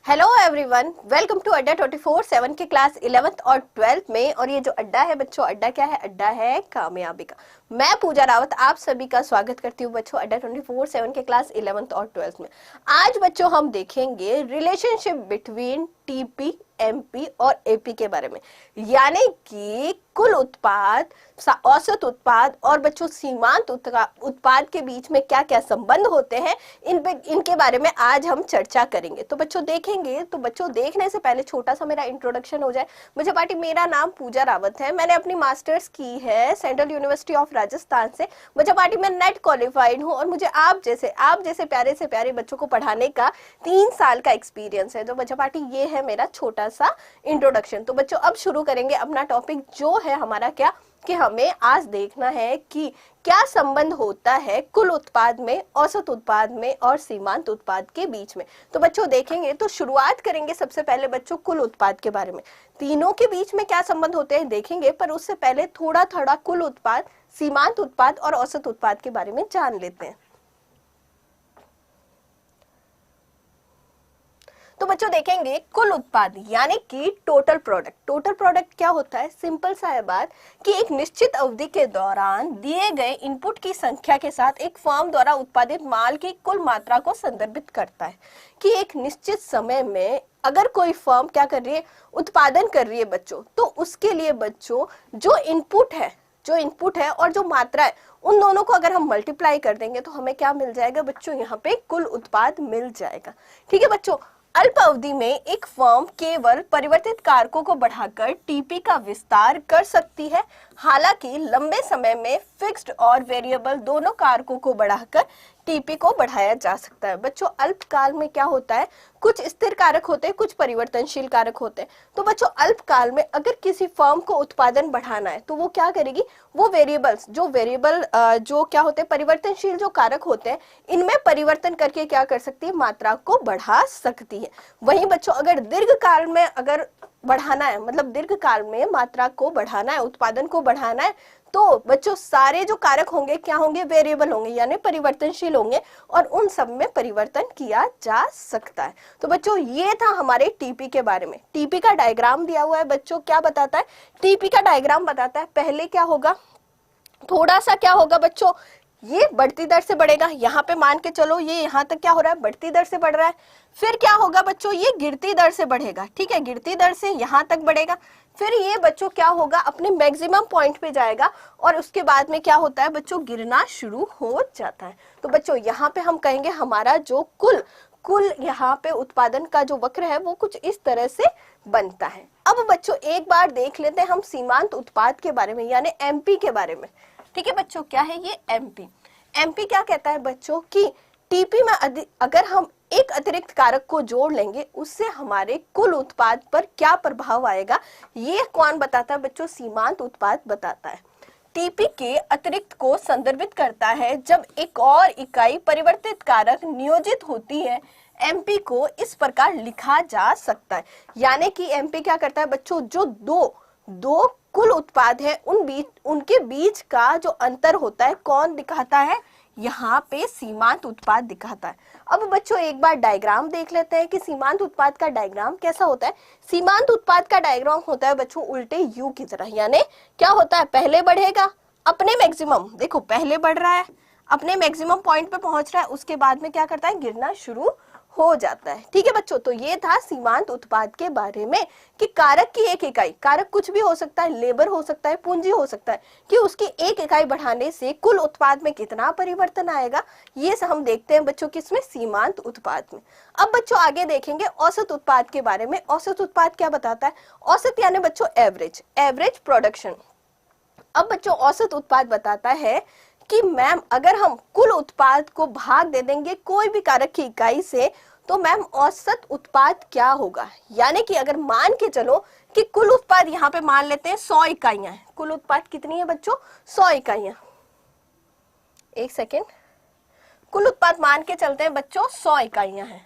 Hello everyone, welcome to अड्डा 24/7 के class 11th और 12th में। और ये जो अड्डा है बच्चों, अड्डा क्या है? अड्डा है कामयाबी का। मैं पूजा रावत आप सभी का स्वागत करती हूँ बच्चों अड्डा 24/7 के क्लास 11th और 12th में। आज बच्चों हम देखेंगे रिलेशनशिप बिटवीन टीपी, एमपी और एपी के बारे में, यानी कि कुल उत्पाद, औसत उत्पाद और बच्चों सीमांत उत्पाद के बीच में क्या क्या संबंध होते हैं, इनके बारे में आज हम चर्चा करेंगे। तो बच्चों देखेंगे, तो बच्चों देखने से पहले छोटा सा मेरा इंट्रोडक्शन हो जाए। मुझे पार्टी, मेरा नाम पूजा रावत है। मैंने अपनी मास्टर्स की है सेंट्रल यूनिवर्सिटी ऑफ राजस्थान से। मुझे पार्टी मैं नेट क्वालिफाइड हूँ और मुझे आप जैसे प्यारे से प्यारे बच्चों को पढ़ाने का 3 साल का एक्सपीरियंस है। तो बच्चों पार्टी ये है मेरा छोटा सा इंट्रोडक्शन। तो बच्चों अब शुरू करेंगे अपना टॉपिक, जो है हमारा क्या कि हमें आज देखना है कि क्या संबंध होता है कुल उत्पाद में, औसत उत्पाद में और सीमांत उत्पाद के बीच में। तो बच्चों देखेंगे, तो शुरुआत करेंगे सबसे पहले बच्चों कुल उत्पाद के बारे में। तीनों के बीच में क्या संबंध होते हैं देखेंगे, पर उससे पहले थोड़ा थोड़ा कुल उत्पाद, सीमांत उत्पाद और औसत उत्पाद के बारे में जान लेते हैं। तो बच्चों देखेंगे कुल उत्पाद यानी कि टोटल प्रोडक्ट। टोटल प्रोडक्ट क्या होता है? सिंपल सा है बात कि एक निश्चित अवधि के दौरान दिए गए इनपुट की संख्या के साथ एक फर्म द्वारा उत्पादित माल की कुल मात्रा को संदर्भित करता है। कि एक निश्चित समय में अगर कोई फर्म क्या कर रही है, उत्पादन कर रही है बच्चों, तो उसके लिए बच्चों जो इनपुट है और जो मात्रा है, उन दोनों को अगर हम मल्टीप्लाई कर देंगे तो हमें क्या मिल जाएगा बच्चों? यहाँ पे कुल उत्पाद मिल जाएगा। ठीक है बच्चों, अल्प अवधि में एक फर्म केवल परिवर्तित कारकों को बढ़ाकर टीपी का विस्तार कर सकती है। हालांकि लंबे समय में फिक्स्ड और वेरिएबल दोनों कारकों को बढ़ाकर टीपी को बढ़ाया जा सकता है। बच्चों अल्पकाल में क्या होता है, कुछ स्थिर कारक होते हैं, कुछ परिवर्तनशील कारक होते हैं। तो बच्चों अल्पकाल में अगर किसी फर्म को उत्पादन बढ़ाना है तो वो क्या करेगी, वो जो क्या होते हैं, परिवर्तनशील जो कारक होते हैं, इनमें परिवर्तन करके क्या कर सकती है, मात्रा को बढ़ा सकती है। वहीं बच्चों अगर दीर्घकाल में अगर बढ़ाना है, मतलब दीर्घकाल में मात्रा को बढ़ाना है, उत्पादन को बढ़ाना है, तो बच्चों सारे जो कारक होंगे क्या होंगे? वेरिएबल होंगे, यानी परिवर्तनशील होंगे और उन सब में परिवर्तन किया जा सकता है। तो बच्चों ये था हमारे टीपी के बारे में। टीपी का डायग्राम दिया हुआ है बच्चों, क्या बताता है? टीपी का डायग्राम बताता है पहले क्या होगा, थोड़ा सा क्या होगा बच्चों, ये बढ़ती दर से बढ़ेगा। यहाँ पे मान के चलो ये यहाँ तक क्या हो रहा है, बढ़ती दर से बढ़ रहा है। फिर क्या होगा बच्चों, ये गिरती दर से बढ़ेगा। ठीक है, गिरती दर से यहाँ तक बढ़ेगा। फिर ये बच्चों क्या होगा, अपने मैक्सिमम पॉइंट पे जाएगा और उसके बाद में क्या होता है बच्चों, गिरना शुरू हो जाता है। तो बच्चों यहाँ पे हम कहेंगे हमारा जो कुल यहाँ पे उत्पादन का जो वक्र है वो कुछ इस तरह से बनता है। अब बच्चों एक बार देख लेते हैं हम सीमांत उत्पाद के बारे में, यानी एमपी के बारे में। ठीक है बच्चों, क्या है ये एमपी? एमपी क्या कहता है बच्चों कि टीपी में अगर हम एक अतिरिक्त कारक को जोड़ लेंगे, उससे हमारे कुल उत्पाद पर क्या प्रभाव आएगा, ये कौन बताता है बच्चों? सीमांत उत्पाद बताता है। टीपी के अतिरिक्त को संदर्भित करता है जब एक और इकाई परिवर्तित कारक नियोजित होती है। एमपी को इस प्रकार लिखा जा सकता है, यानी कि एमपी क्या करता है बच्चों, जो दो कुल उत्पाद है उनके बीच का जो अंतर होता है, कौन दिखाता है? यहाँ पे सीमांत उत्पाद दिखाता है। अब बच्चों एक बार डायग्राम देख लेते हैं कि सीमांत उत्पाद का डायग्राम कैसा होता है। सीमांत उत्पाद का डायग्राम होता है बच्चों उल्टे यू की तरह, यानी क्या होता है, पहले बढ़ेगा अपने मैक्सिमम, देखो पहले बढ़ रहा है, अपने मैक्सिमम पॉइंट पे पहुंच रहा है, उसके बाद में क्या करता है, गिरना शुरू हो जाता है। ठीक है बच्चों, तो ये था सीमांत उत्पाद के बारे में कि कारक की एक इकाई, कारक कुछ भी हो सकता है, लेबर हो सकता है, पूंजी हो सकता है, कि उसकी एक इकाई बढ़ाने से कुल उत्पाद में कितना परिवर्तन आएगा, ये हम देखते हैं बच्चों किसमें, सीमांत उत्पाद में। अब बच्चों आगे देखेंगे औसत उत्पाद के बारे में। औसत उत्पाद क्या बताता है? औसत यानी बच्चों एवरेज प्रोडक्शन। अब बच्चों औसत उत्पाद बताता है कि मैम अगर हम कुल उत्पाद को भाग दे देंगे कोई भी कारक की इकाई से, तो मैम औसत उत्पाद क्या होगा, यानी कि अगर मान के चलो कि कुल उत्पाद यहाँ पे मान लेते हैं 100 इकाइयां हैं। कुल उत्पाद कितनी है बच्चों? 100 इकाइयां। एक सेकेंड, कुल उत्पाद मान के चलते हैं बच्चों 100 इकाइयां हैं।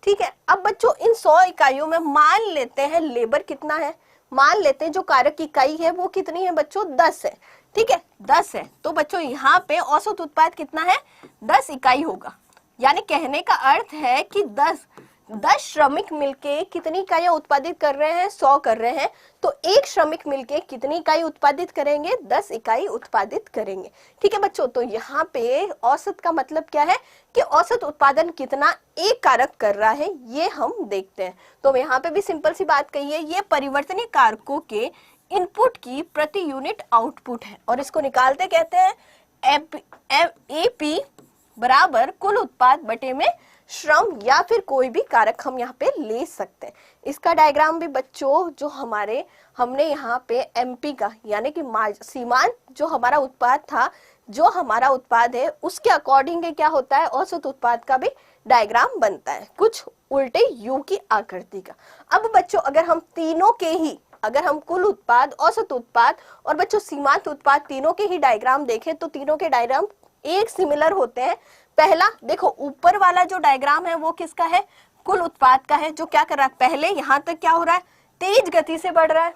ठीक है, अब बच्चों इन 100 इकाइयों में मान लेते हैं लेबर कितना है, मान लेते हैं जो कारक की इकाई है वो कितनी है बच्चों, 10 है। ठीक है, 10 है। तो बच्चों यहाँ पे औसत उत्पाद कितना है, 10 इकाई होगा। यानी कहने का अर्थ है कि 10 10 श्रमिक मिलके कितनी इकाइयां उत्पादित कर रहे हैं? 100 कर रहे हैं। तो एक श्रमिक मिलके कितनी इकाई उत्पादित करेंगे? 10 इकाई उत्पादित करेंगे। ठीक है बच्चों, तो यहाँ पे औसत का मतलब क्या है कि औसत उत्पादन कितना एक कारक कर रहा है, ये हम देखते हैं। तो यहाँ पे भी सिंपल सी बात कही है, ये परिवर्तनीय कारकों के इनपुट की प्रति यूनिट आउटपुट है और इसको निकालते कहते हैं एपी बराबर कुल उत्पाद बटे में श्रम या फिर कोई भी कारक हम यहाँ पे ले सकते हैं। इसका डायग्राम भी बच्चों जो हमने यहाँ पे एमपी का यानी कि सीमांत जो हमारा उत्पाद था, जो हमारा उत्पाद है उसके अकॉर्डिंग क्या होता है, औसत उत्पाद का भी डायग्राम बनता है कुछ उल्टे यू की आकृति का। अब बच्चों अगर हम तीनों के ही, अगर हम कुल उत्पाद, औसत उत्पाद और बच्चों सीमांत उत्पाद तीनों के ही डायग्राम देखें तो तीनों के डायग्राम एक सिमिलर होते हैं। पहला देखो, ऊपर वाला जो डायग्राम है वो किसका है? कुल उत्पाद का है, जो क्या कर रहा है, पहले यहां तक क्या हो रहा है, तेज गति से बढ़ रहा है,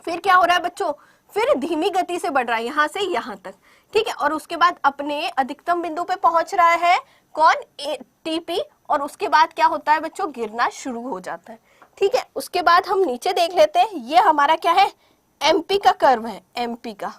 फिर क्या हो रहा है बच्चों, फिर धीमी गति से बढ़ रहा है यहां से यहां तक। ठीक है, और उसके बाद अपने अधिकतम बिंदु पे पहुंच रहा है कौन? टीपी, और उसके बाद क्या होता है बच्चों, गिरना शुरू हो जाता है। ठीक है, उसके बाद हम नीचे देख लेते हैं, ये हमारा क्या है, एमपी का कर्व है, एमपी का,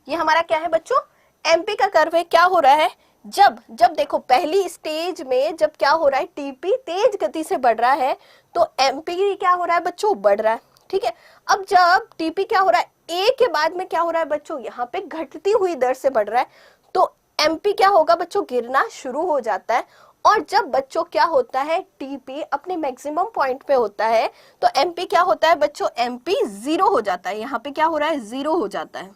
ये हमारा क्या है बच्चों, एमपी का कर्व है। क्या हो रहा है, जब देखो पहली स्टेज में जब क्या हो रहा है, टीपी तेज गति से बढ़ रहा है तो एमपी क्या हो रहा है बच्चों, बढ़ रहा है। ठीक है, अब जब टीपी क्या हो रहा है, ए के बाद में क्या हो रहा है बच्चों, यहाँ पे घटती हुई दर से बढ़ रहा है तो एमपी क्या होगा बच्चों, गिरना शुरू हो जाता है। और जब बच्चों क्या होता है, टीपी अपने मैक्सिमम पॉइंट पे होता है तो एमपी क्या होता है बच्चों, एमपी 0 हो जाता है। यहाँ पे क्या हो रहा है, 0 हो जाता है,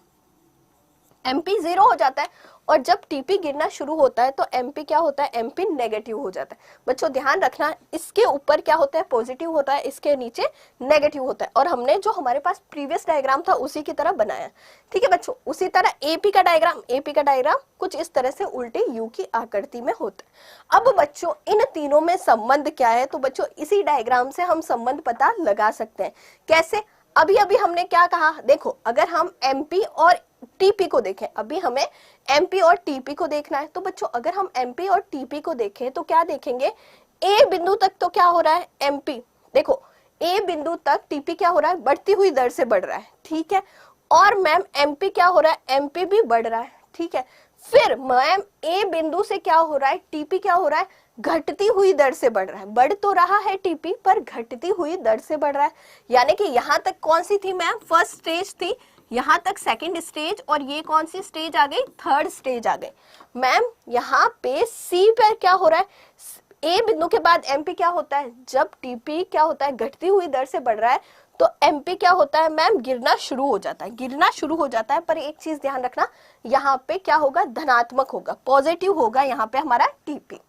एमपी 0 हो जाता है। और जब टीपी गिरना शुरू होता है तो एमपी क्या होता है, एमपी नेगेटिव हो जाता है। बच्चों ध्यान रखना, इसके ऊपर क्या होता है, पॉजिटिव होता है, इसके नीचे नेगेटिव होता है। और हमने जो हमारे पास प्रीवियस डायग्राम था उसी की तरह बनाया। ठीक है बच्चों, उसी तरह एपी का डायग्राम कुछ इस तरह से उल्टे यू की आकृति में होता है। अब बच्चों इन तीनों में संबंध क्या है, तो बच्चों इसी डायग्राम से हम संबंध पता लगा सकते हैं। कैसे? अभी हमने क्या कहा, देखो अगर हम एमपी और टीपी को देखें, अभी हमें एमपी और टीपी को देखना है, तो बच्चों अगर हम एमपी और टीपी को देखें तो क्या देखेंगे, ए बिंदु तक तो क्या हो रहा है, एमपी, देखो ए बिंदु तक टीपी क्या हो रहा है, बढ़ती हुई दर से बढ़ रहा है। ठीक है, और मैम एमपी क्या हो रहा है, एमपी भी बढ़ रहा है। ठीक है, फिर मैम ए बिंदु से क्या हो रहा है, टीपी क्या हो रहा है, घटती हुई दर से बढ़ रहा है। बढ़ तो रहा है टीपी पर घटती हुई दर से बढ़ रहा है। यानी कि यहाँ तक कौन सी थी मैम, फर्स्ट स्टेज थी, यहाँ तक सेकंड स्टेज, और ये कौन सी स्टेज आ गई, थर्ड स्टेज आ गई। मैम यहाँ पे सी पर क्या हो रहा है, ए बिंदु के बाद एमपी क्या होता है, जब टीपी क्या होता है, घटती हुई दर से बढ़ रहा है तो एमपी क्या होता है मैम, गिरना शुरू हो जाता है, गिरना शुरू हो जाता है। पर एक चीज ध्यान रखना, यहाँ पे क्या होगा, धनात्मक होगा, पॉजिटिव होगा यहाँ पे हमारा टीपी।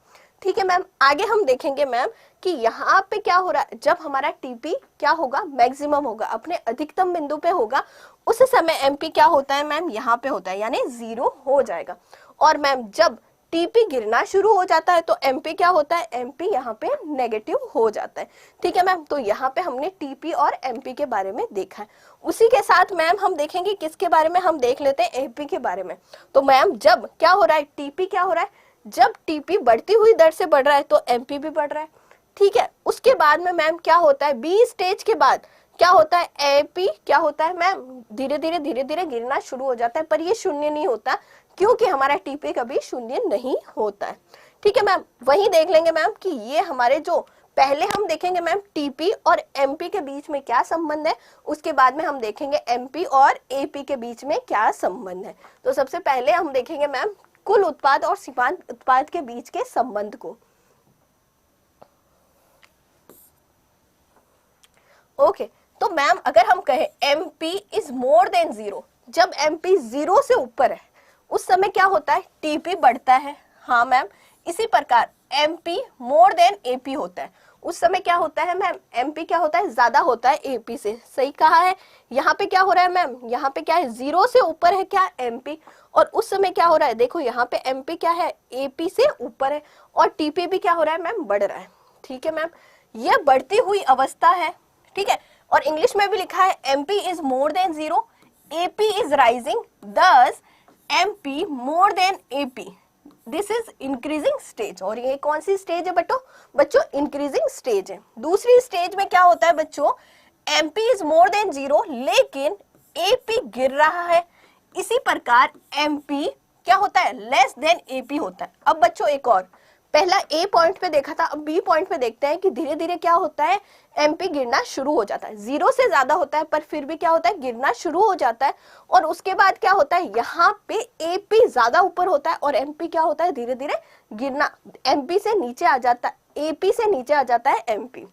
ठीक है मैम, आगे हम देखेंगे मैम कि यहाँ पे क्या हो रहा है, जब हमारा टीपी क्या होगा, मैक्सिमम होगा, अपने अधिकतम बिंदु पे होगा, उस समय एमपी क्या होता है मैम, यहाँ पे होता है, यानी 0 हो जाएगा। और मैम जब टीपी गिरना शुरू हो जाता है तो एमपी क्या होता है, एमपी यहाँ पे नेगेटिव हो जाता है। ठीक है मैम, तो यहाँ पे हमने टीपी और एमपी के बारे में देखा है। उसी के साथ मैम हम देखेंगे किसके बारे में, हम देख लेते हैं एपी के बारे में। तो मैम जब क्या हो रहा है, टीपी क्या हो रहा है, जब टीपी बढ़ती हुई दर से बढ़ रहा है तो एमपी भी बढ़ रहा है। ठीक है, उसके बाद में मैम क्या होता है, बी स्टेज के बाद क्या होता है, एपी क्या होता है मैम, धीरे धीरे गिरना शुरू हो जाता है, पर ये शून्य नहीं होता क्योंकि हमारा टीपी कभी शून्य नहीं होता है। ठीक है मैम, वही देख लेंगे मैम कि ये हमारे जो पहले हम देखेंगे मैम टीपी और एमपी के बीच में क्या संबंध है, उसके बाद में हम देखेंगे एमपी और एपी के बीच में क्या संबंध है। तो सबसे पहले हम देखेंगे मैम कुल उत्पाद और सीमांत उत्पाद के बीच के संबंध को। ओके, तो मैम अगर हम कहें एमपी इज मोर देन 0, जब एमपी 0 से ऊपर है उस समय क्या होता है, टीपी बढ़ता है। हाँ मैम, इसी प्रकार एमपी मोर देन एपी होता है, उस समय क्या होता है मैम, एमपी क्या होता है, ज्यादा होता है एपी से। सही कहा है। यहाँ पे क्या हो रहा है मैम, यहाँ पे क्या है, 0 से ऊपर है क्या, एमपी, और उस समय क्या हो रहा है, देखो यहाँ पे एमपी क्या है, एपी से ऊपर है, और टीपी भी क्या हो रहा है मैम, बढ़ रहा है। ठीक है मैम, यह बढ़ती हुई अवस्था है। ठीक है, और इंग्लिश में भी लिखा है MP is more than 0, AP is rising, thus MP more than AP, this is increasing stage. और ये कौन सी स्टेज है बच्चों इंक्रीजिंग स्टेज है। दूसरी स्टेज में क्या होता है बच्चों, एमपी इज मोर देन 0 लेकिन एपी गिर रहा है। इसी प्रकार एमपी क्या होता है, लेस देन एपी होता है। अब बच्चों एक और, पहला ए पॉइंट पे देखा था, अब बी पॉइंट पे देखते हैं कि धीरे धीरे क्या होता है, एमपी गिरना शुरू हो जाता है। 0 से ज्यादा होता है पर फिर भी क्या होता है, गिरना शुरू हो जाता है। और उसके बाद क्या होता है, यहाँ पे एपी ज्यादा ऊपर होता है और एमपी क्या होता है, धीरे धीरे गिरना, एमपी से नीचे आ जाता है, एपी से नीचे आ जाता है एमपी।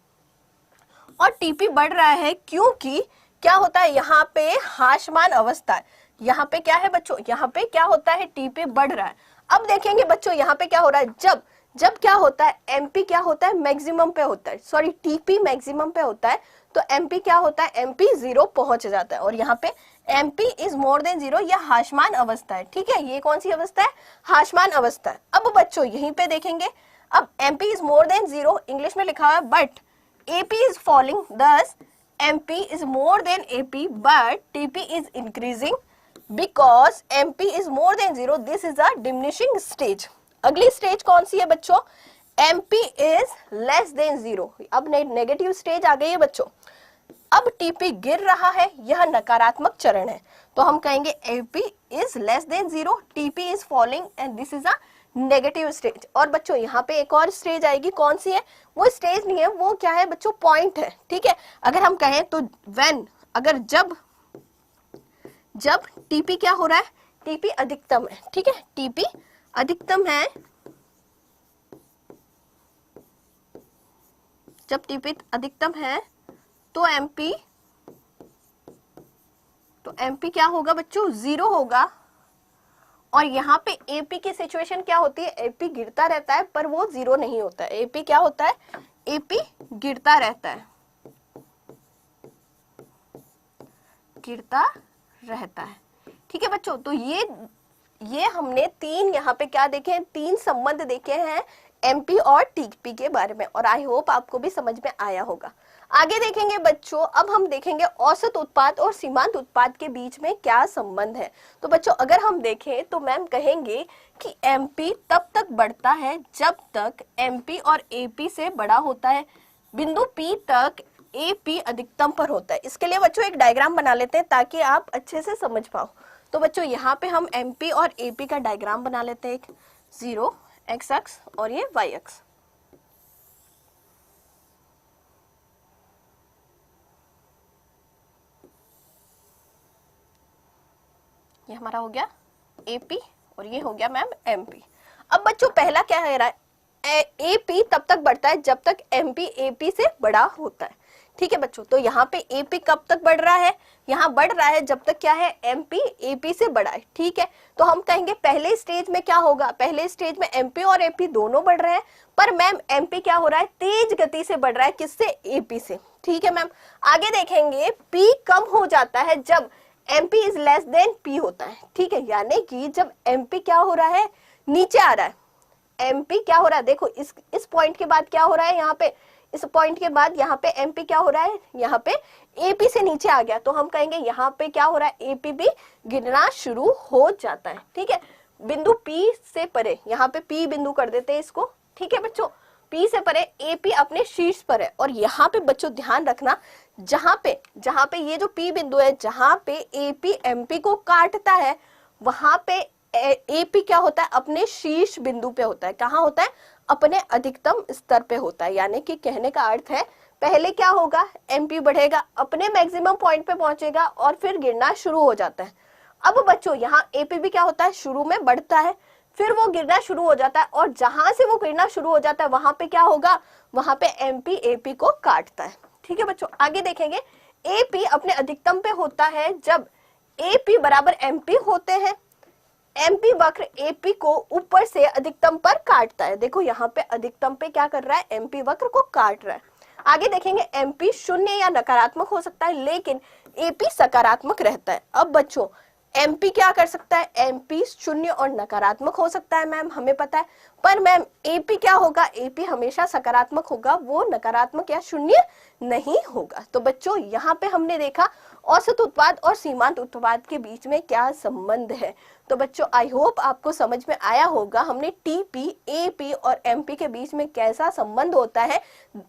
और टीपी बढ़ रहा है क्योंकि क्या होता है, यहाँ पे हाशमान अवस्था है। यहाँ पे क्या है बच्चों, यहाँ पे क्या होता है, टीपी बढ़ रहा है। अब देखेंगे बच्चों यहाँ पे क्या हो रहा है, जब क्या होता है, एमपी क्या होता है, मैक्सिमम पे होता है, सॉरी टीपी मैक्सिमम पे होता है, तो एमपी क्या होता है, एमपी 0 पहुंच जाता है। और यहाँ पे एमपी इज मोर देन 0, यह हाशमान अवस्था है। ठीक है, ये कौन सी अवस्था है, हाशमान अवस्था है। अब बच्चों यहीं पे देखेंगे, अब MP is more than 0 English में लिखा है but AP is falling, thus MP is more than AP, but TP is increasing because MP is more than 0. This is a diminishing stage. अगली स्टेज कौन सी है बच्चों, MP is less than 0. अब negative stage आ गई है बच्चों। अब TP गिर रहा है, यह नकारात्मक चरण है, तो हम कहेंगे AP is less than 0, TP is falling and this is a negative stage. और बच्चों यहाँ पे एक और स्टेज आएगी, कौन सी है, वो स्टेज नहीं है, वो क्या है बच्चों, पॉइंट है। ठीक है, अगर हम कहें तो व्हेन, अगर जब टीपी क्या हो रहा है, टीपी अधिकतम है। ठीक है, टीपी अधिकतम है, जब टीपी अधिकतम है तो एमपी क्या होगा बच्चों, 0 होगा। और यहाँ पे एपी की सिचुएशन क्या होती है, एपी गिरता रहता है पर वो 0 नहीं होता है। एपी क्या होता है, एपी गिरता रहता है, गिरता रहता है। ठीक है बच्चों, तो ये हमने तीन यहाँ पे क्या देखे हैं, 3 संबंध देखे हैं एमपी और टीपी के बारे में, और आई होप आपको भी समझ में आया होगा। आगे देखेंगे बच्चों, अब हम देखेंगे औसत उत्पाद और सीमांत उत्पाद के बीच में क्या संबंध है। तो बच्चों अगर हम देखें तो मैम कहेंगे कि एमपी तब तक बढ़ता है जब तक एमपी और एपी से बड़ा होता है, बिंदु पी तक एपी अधिकतम पर होता है। इसके लिए बच्चों एक डायग्राम बना लेते हैं ताकि आप अच्छे से समझ पाओ। तो बच्चों यहाँ पे हम एमपी और एपी का डायग्राम बना लेते हैं, एक 0 एक्स अक्ष और ये वाई अक्ष। ये हमारा हो गया एपी और ये हो गया मैम एमपी। अब बच्चों पहला क्या है रहा है, एपी तब तक बढ़ता है जब तक एमपी एपी से बड़ा होता है। ठीक है बच्चों, तो यहाँ पे एपी कब तक बढ़ रहा है, यहाँ बढ़ रहा है जब तक क्या है, एमपी एपी से बड़ा है। ठीक है, तो हम कहेंगे पहले स्टेज में क्या होगा, पहले स्टेज में एमपी और एपी दोनों बढ़ रहे हैं, पर मैम एमपी क्या हो रहा है, तेज गति से बढ़ रहा है, किससे, एपी से। ठीक है मैम, आगे देखेंगे पी कम हो जाता है जब MP is less than P होता है। ठीक है, यानी कि जब MP क्या हो रहा है, नीचे आ रहा है, MP क्या हो रहा है, देखो इस पॉइंट के बाद क्या हो रहा है, यहाँ पे इस पॉइंट के बाद यहाँ पे MP क्या हो रहा है, यहाँ पे AP से नीचे आ गया, तो हम कहेंगे यहाँ पे क्या हो रहा है, AP भी गिरना शुरू हो जाता है। ठीक है, बिंदु P से परे, यहाँ पे P बिंदु कर देते हैं इसको। ठीक है बच्चों, P से परे AP अपने शीर्ष पर है, और यहाँ पे बच्चों ध्यान रखना, जहां पे ये जो P बिंदु है, जहां पे AP MP को काटता है, वहां पे AP क्या होता है, अपने शीर्ष बिंदु पे होता है। कहाँ होता है, अपने अधिकतम स्तर पे होता है। यानी कि कहने का अर्थ है, पहले क्या होगा, MP बढ़ेगा, अपने मैक्सिमम पॉइंट पे पहुंचेगा और फिर गिरना शुरू हो जाता है। अब बच्चों यहाँ AP भी क्या होता है, शुरू में बढ़ता है, फिर वो गिरना शुरू हो जाता है, और जहां से वो गिरना शुरू हो जाता है वहां पे क्या होगा, वहां पे MP AP को काटता है। ठीक है बच्चों, आगे देखेंगे AP अपने अधिकतम पे होता है जब AP बराबर MP होते हैं। MP वक्र AP को ऊपर से अधिकतम पर काटता है। देखो यहाँ पे अधिकतम पे क्या कर रहा है, MP वक्र को काट रहा है। आगे देखेंगे MP शून्य या नकारात्मक हो सकता है, लेकिन AP सकारात्मक रहता है। अब बच्चों MP क्या कर सकता है, MP शून्य और नकारात्मक हो सकता है मैम, हमें पता है, पर मैम AP क्या होगा, AP हमेशा सकारात्मक होगा, वो नकारात्मक या शून्य नहीं होगा। तो बच्चों यहाँ पे हमने देखा औसत उत्पाद और सीमांत उत्पाद के बीच में क्या संबंध है। तो बच्चों आई होप आपको समझ में आया होगा हमने टीपी, एपी और एमपी के बीच में कैसा संबंध होता है,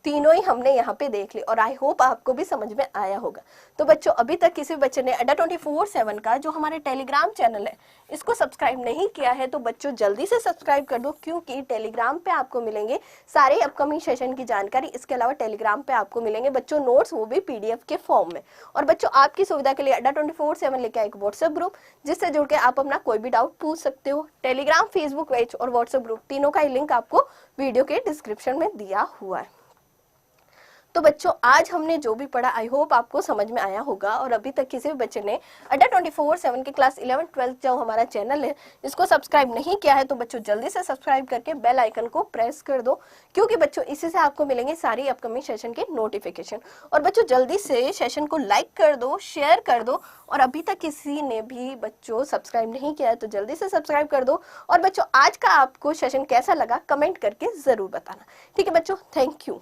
तीनों ही हमने यहाँ पे देख ली और आई होप आपको भी समझ में आया होगा। तो बच्चों अभी तक किसी बच्चे ने अड्डा 24/7 का जो हमारे टेलीग्राम चैनल है इसको सब्सक्राइब नहीं किया है तो बच्चों जल्दी से सब्सक्राइब कर दो, क्योंकि टेलीग्राम पे आपको मिलेंगे सारे अपकमिंग सेशन की जानकारी। इसके अलावा टेलीग्राम पे आपको मिलेंगे बच्चों नोट्स, वो भी पीडीएफ के फॉर्म में। और बच्चों आपकी सुविधा के लिए अड्डा 24/7 लेके आए एक व्हाट्सएप ग्रुप, जिससे जुड़ के आप अपना कोई भी डाउट पूछ सकते हो। टेलीग्राम, फेसबुक पेज और व्हाट्सएप ग्रुप तीनों का ही लिंक आपको वीडियो के डिस्क्रिप्शन में दिया हुआ है। तो बच्चों आज हमने जो भी पढ़ा आई होप आपको समझ में आया होगा। और अभी तक किसी भी बच्चे ने अड्डा 24/7 के क्लास 11-12 जो हमारा चैनल है इसको सब्सक्राइब नहीं किया है तो बच्चों जल्दी से सब्सक्राइब करके बेल आइकन को प्रेस कर दो, क्योंकि बच्चों इसी से आपको मिलेंगे सारी अपकमिंग सेशन के नोटिफिकेशन। और बच्चों जल्दी से सेशन को लाइक कर दो, शेयर कर दो। और अभी तक किसी ने भी बच्चों सब्सक्राइब नहीं किया है तो जल्दी से सब्सक्राइब कर दो। और बच्चों आज का आपको सेशन कैसा लगा कमेंट करके जरूर बताना। ठीक है बच्चों, थैंक यू।